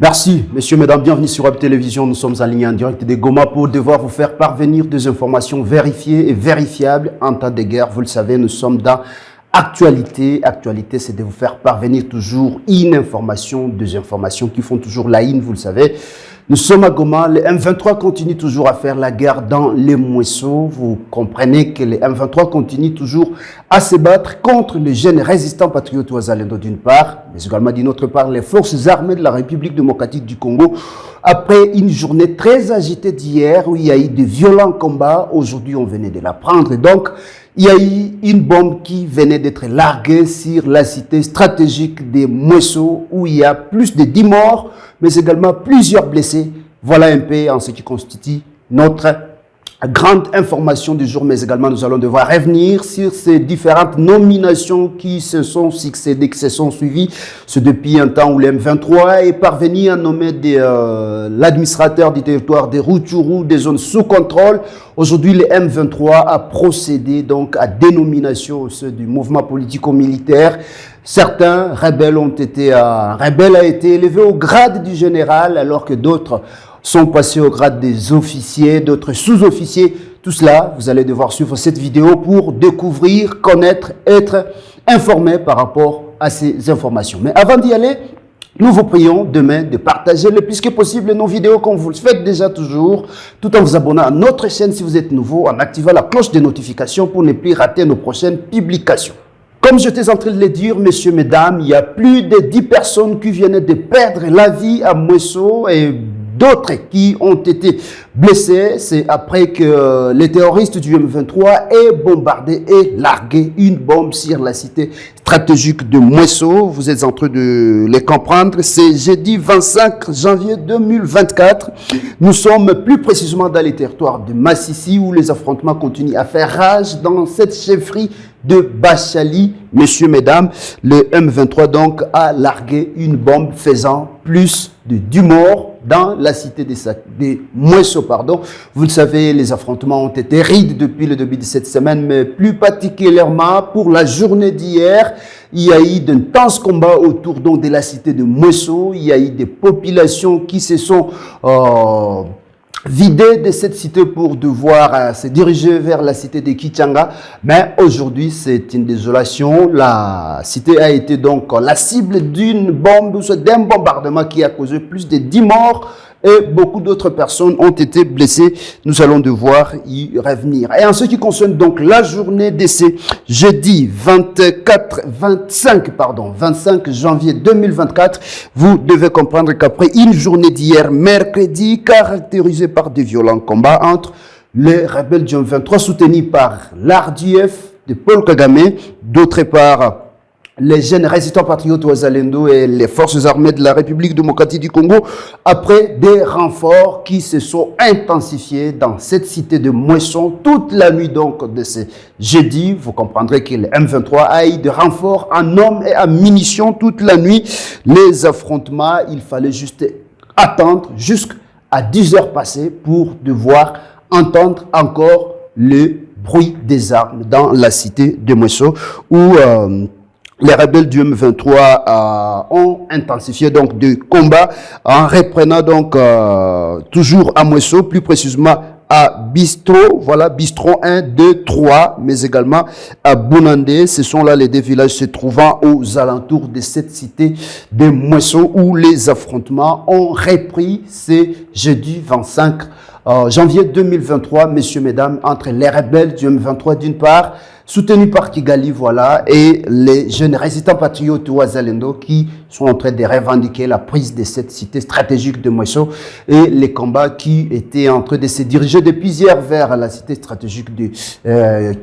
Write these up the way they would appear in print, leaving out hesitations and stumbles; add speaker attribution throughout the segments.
Speaker 1: Merci, messieurs, mesdames, bienvenue sur Web Télévision. Nous sommes en ligne en direct de Goma pour devoir vous faire parvenir des informations vérifiées et vérifiables en temps de guerre. Vous le savez, nous sommes dans actualité. Actualité, c'est de vous faire parvenir toujours une information, des informations qui font toujours la une, vous le savez. Nous sommes à Goma, les M23 continuent toujours à faire la guerre dans les Mouessos. Vous comprenez que les M23 continuent toujours à se battre contre les jeunes résistants patriotes Wazalendo d'une part, mais également d'une autre part les forces armées de la République démocratique du Congo. Après une journée très agitée d'hier où il y a eu de violents combats, aujourd'hui on venait de l'apprendre. Donc, il y a eu une bombe qui venait d'être larguée sur la cité stratégique des Mouessos où il y a plus de 10 morts, mais également plusieurs blessés. Voilà un peu en ce qui constitue notre grande information du jour, mais également nous allons devoir revenir sur ces différentes nominations qui se sont succédées, qui se sont suivies. C'est depuis un temps où le M23 est parvenu à nommer l'administrateur du territoire des Rutshuru, des zones sous contrôle. Aujourd'hui, le M23 a procédé donc à dénomination au sein du mouvement politico-militaire. Certains rebelles ont été, un rebelle a été élevé au grade du général, alors que d'autres sont passés au grade des officiers, d'autres sous-officiers. Tout cela, vous allez devoir suivre cette vidéo pour découvrir, connaître, être informé par rapport à ces informations. Mais avant d'y aller, nous vous prions demain de partager le plus que possible nos vidéos comme vous le faites déjà toujours, tout en vous abonnant à notre chaîne si vous êtes nouveau, en activant la cloche de notification pour ne plus rater nos prochaines publications. Comme j'étais en train de le dire, messieurs, mesdames, il y a plus de 10 personnes qui viennent de perdre la vie à Mouesso et d'autres qui ont été blessés. C'est après que les terroristes du M23 aient bombardé et largué une bombe sur la cité stratégique de Mouesso. Vous êtes en train de les comprendre. C'est jeudi 25 janvier 2024. Nous sommes plus précisément dans les territoires de Massissi où les affrontements continuent à faire rage dans cette chefferie de Bachali. Messieurs, mesdames, le M23 donc a largué une bombe faisant plus de 10 morts dans la cité des Mouesso, pardon. Vous le savez, les affrontements ont été rides depuis le début de cette semaine, mais plus particulièrement pour la journée d'hier. Il y a eu d'intenses combats autour donc de la cité de Mouesso. Il y a eu des populations qui se sont vidé de cette cité pour devoir se diriger vers la cité de Kichanga. Mais aujourd'hui, c'est une désolation. La cité a été donc la cible d'une bombe, d'un bombardement qui a causé plus de 10 morts et beaucoup d'autres personnes ont été blessées. Nous allons devoir y revenir. Et en ce qui concerne donc la journée de ce jeudi 25 janvier 2024, vous devez comprendre qu'après une journée d'hier, mercredi, caractérisée par des violents combats entre les rebelles du M23 soutenus par l'RDF de Paul Kagame, d'autre part les jeunes résistants patriotes Wazalendo et les forces armées de la République démocratique du Congo, après des renforts qui se sont intensifiés dans cette cité de Mouesson toute la nuit donc de ce jeudi. Vous comprendrez que le M23 a eu des renforts en hommes et en munitions toute la nuit. Les affrontements, il fallait juste attendre jusqu'à 10 heures passées pour devoir entendre encore le bruit des armes dans la cité de Mouesso où les rebelles du M23 ont intensifié donc des combats en reprenant donc toujours à Mouesso, plus précisément à Bistro, voilà, Bistro 1, 2, 3, mais également à Bounandé. Ce sont là les deux villages se trouvant aux alentours de cette cité de Mouesso où les affrontements ont repris ce jeudi 25 janvier 2023, messieurs, mesdames, entre les rebelles du M23 d'une part, soutenus par Kigali, voilà, et les jeunes résistants patriotes Wazalendo qui sont en train de revendiquer la prise de cette cité stratégique de Mouesso et les combats qui étaient en train de se diriger depuis hier vers la cité stratégique de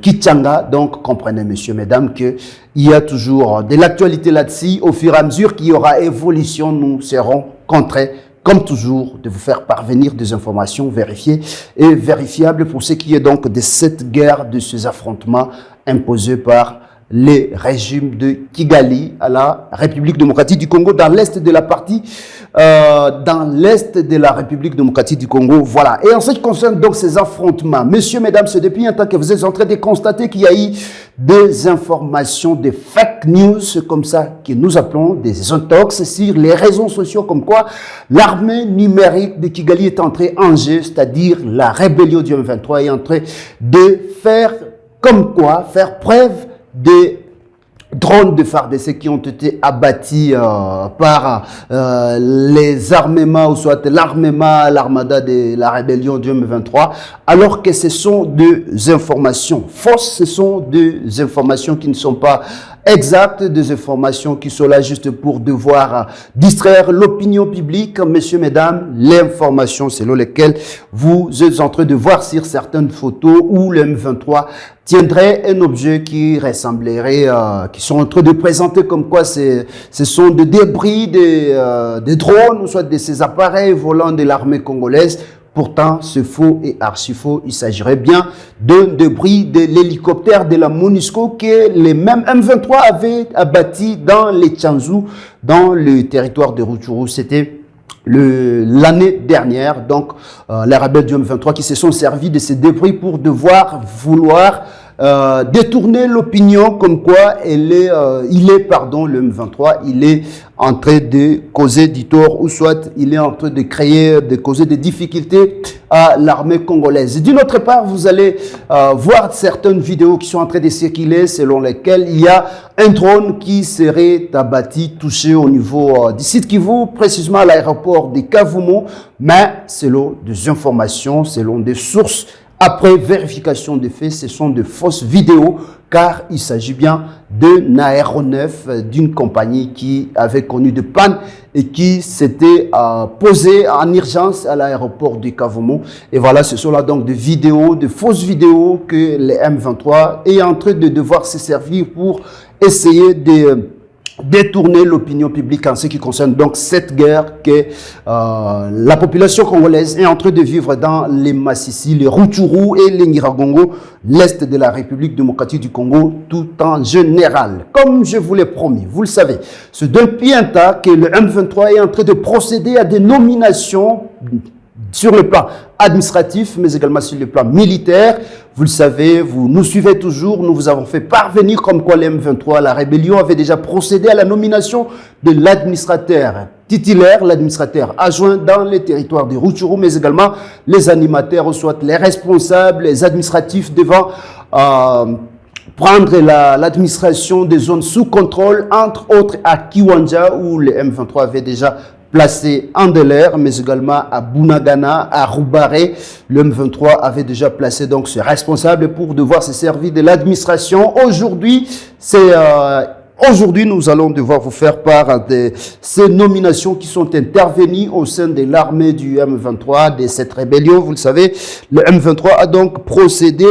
Speaker 1: Kichanga. Donc, comprenez, messieurs, mesdames, qu'il y a toujours de l'actualité là-dessus. Au fur et à mesure qu'il y aura évolution, nous serons contraints, comme toujours, de vous faire parvenir des informations vérifiées et vérifiables pour ce qui est donc de cette guerre, de ces affrontements imposés par les régimes de Kigali à la République démocratique du Congo, dans l'est de la partie, dans l'est de la République démocratique du Congo. Voilà. Et en ce qui concerne donc ces affrontements, messieurs, mesdames, c'est depuis un temps que vous êtes en train de constater qu'il y a eu des informations, des fake news, comme ça que nous appelons des intox sur les réseaux sociaux, comme quoi l'armée numérique de Kigali est entrée en jeu, c'est-à-dire la rébellion du M23 est en train de faire comme quoi, faire preuve de drones de FARDC qui ont été abattus par les armements, ou soit l'armada de la rébellion du M23, alors que ce sont des informations fausses, ce sont des informations qui ne sont pas exactes, des informations qui sont là juste pour devoir distraire l'opinion publique. Messieurs, mesdames, l'information selon lesquelles vous êtes en train de voir sur certaines photos où le M23 tiendrait un objet qui ressemblerait, qui sont en train de présenter comme quoi ce sont des débris des drones, ou soit de ces appareils volants de l'armée congolaise. Pourtant, c'est faux et archi-faux. Il s'agirait bien d'un débris de l'hélicoptère de la MONUSCO que les mêmes M23 avaient abattu dans les Tchanzou, dans le territoire de Rutshuru. C'était l'année dernière, donc les rebelles du M23 qui se sont servis de ces débris pour vouloir détourner l'opinion comme quoi le M23, il est en train de causer du tort, ou soit il est en train de causer des difficultés à l'armée congolaise. D'une autre part, vous allez voir certaines vidéos qui sont en train de circuler selon lesquelles il y a un drone qui serait abattu, touché au niveau du site Kivu, précisément à l'aéroport de Kavumu, mais selon des informations, selon des sources. Après vérification des faits, ce sont de fausses vidéos, car il s'agit bien d'un aéronef d'une compagnie qui avait connu de panne et qui s'était posé en urgence à l'aéroport de Kavumu. Et voilà, ce sont là donc des vidéos, de fausses vidéos que les M23 est en train de devoir se servir pour essayer de détourner l'opinion publique en ce qui concerne donc cette guerre que la population congolaise est en train de vivre dans les Massissi, les Rutshuru et les Nyiragongo, l'est de la République démocratique du Congo, tout en général. Comme je vous l'ai promis, vous le savez, c'est depuis un temps que le M23 est en train de procéder à des nominations sur le plan administratif, mais également sur le plan militaire. Vous le savez, vous nous suivez toujours, nous vous avons fait parvenir comme quoi le M23, la rébellion, avait déjà procédé à la nomination de l'administrateur titulaire, l'administrateur adjoint dans les territoires de Rutshuru, mais également les animateurs, ou soit les responsables, les administratifs devant prendre l'administration des zones sous contrôle, entre autres à Kiwanja, où le M23 avait déjà placé Andeler, mais également à Bunagana, à Roubaré. Le M23 avait déjà placé donc ce responsable pour devoir se servir de l'administration. Aujourd'hui, nous allons devoir vous faire part de ces nominations qui sont intervenues au sein de l'armée du M23, de cette rébellion. Vous le savez, le M23 a donc procédé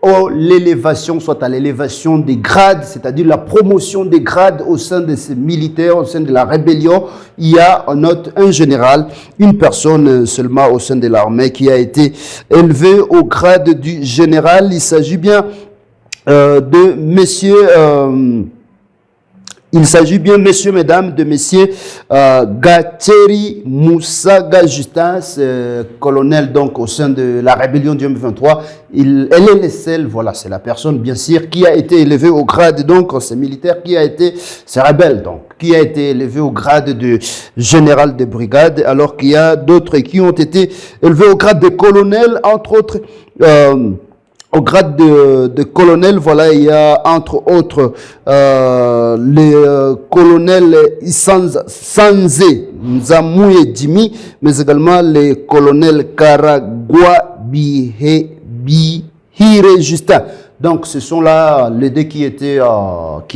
Speaker 1: à l'élévation, soit à l'élévation des grades, c'est-à-dire la promotion des grades au sein de ces militaires, au sein de la rébellion. Il y a un général, une personne seulement au sein de l'armée qui a été élevée au grade du général. Il s'agit bien de messieurs... Il s'agit bien, messieurs, mesdames, de messieurs Gateri Moussaga Justin, colonel donc au sein de la rébellion du M23. Elle est le seul, voilà, c'est la personne bien sûr qui a été élevée au grade, donc c'est militaire qui a été, c'est rebelle donc, qui a été élevé au grade de général de brigade, alors qu'il y a d'autres qui ont été élevés au grade de colonel, entre autres. Au grade de colonel, voilà, il y a entre autres les colonels Sanze Nzamouye Dimi, mais également les colonels Karagwa Bihire Justin. Donc, ce sont là les deux qui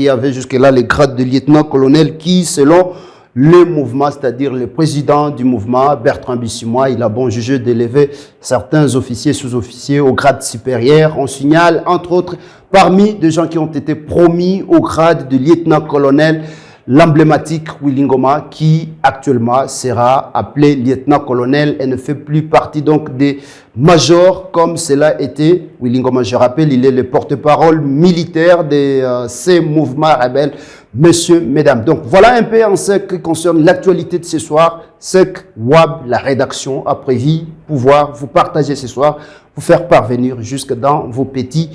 Speaker 1: avaient jusque-là les grades de lieutenant-colonel qui, selon le mouvement, c'est-à-dire le président du mouvement, Bertrand Bissimois, il a bon jugé d'élever certains officiers, sous-officiers au grade supérieur. On signale, entre autres, parmi des gens qui ont été promis au grade de lieutenant-colonel, l'emblématique Willy Ngoma, qui actuellement sera appelé lieutenant-colonel et ne fait plus partie donc des majors comme cela était. Willy Ngoma, je rappelle, il est le porte-parole militaire de ces mouvements rebelles. Messieurs, mesdames, donc voilà un peu en ce qui concerne l'actualité de ce soir, ce que WAB, la rédaction, a prévu pouvoir vous partager ce soir, vous vous faire parvenir jusque dans vos petits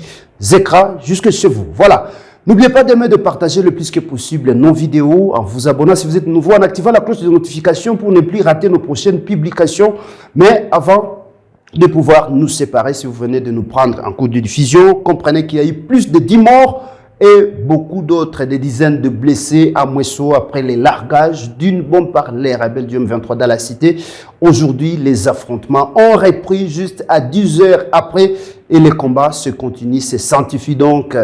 Speaker 1: écrans, jusque chez vous. Voilà. N'oubliez pas demain de partager le plus que possible nos vidéos en vous abonnant si vous êtes nouveau, en activant la cloche de notification pour ne plus rater nos prochaines publications. Mais avant de pouvoir nous séparer, si vous venez de nous prendre en cours de diffusion, comprenez qu'il y a eu plus de 10 morts et beaucoup d'autres, des dizaines de blessés à Mouesso après les largages d'une bombe par les rebelles du M23 dans la cité. Aujourd'hui, les affrontements ont repris juste à 10 heures après et les combats se continuent, se sanctifient donc,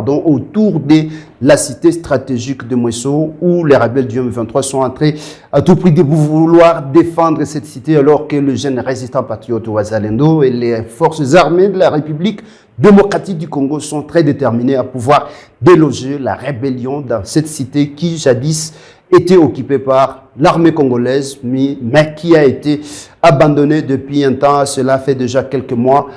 Speaker 1: autour de la cité stratégique de Mouesso où les rebelles du M23 sont entrés à tout prix de vouloir défendre cette cité alors que le jeune résistant patriote Ouazalendo et les forces armées de la République démocratique du Congo sont très déterminés à pouvoir déloger la rébellion dans cette cité qui jadis était occupée par l'armée congolaise, mais qui a été abandonnée depuis un temps. Cela fait déjà quelques mois.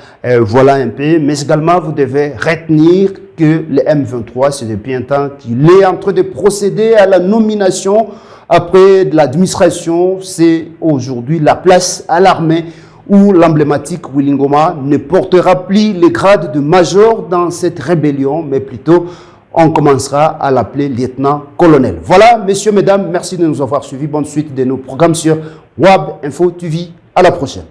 Speaker 1: Voilà un peu. Mais également, vous devez retenir que le M23, c'est depuis un temps qu'il est en train de procéder à la nomination après de l'administration. C'est aujourd'hui la place à l'armée où l'emblématique Willy Ngoma ne portera plus les grades de major dans cette rébellion, mais plutôt on commencera à l'appeler lieutenant-colonel. Voilà, messieurs, mesdames, merci de nous avoir suivis. Bonne suite de nos programmes sur WAB Info TV. À la prochaine.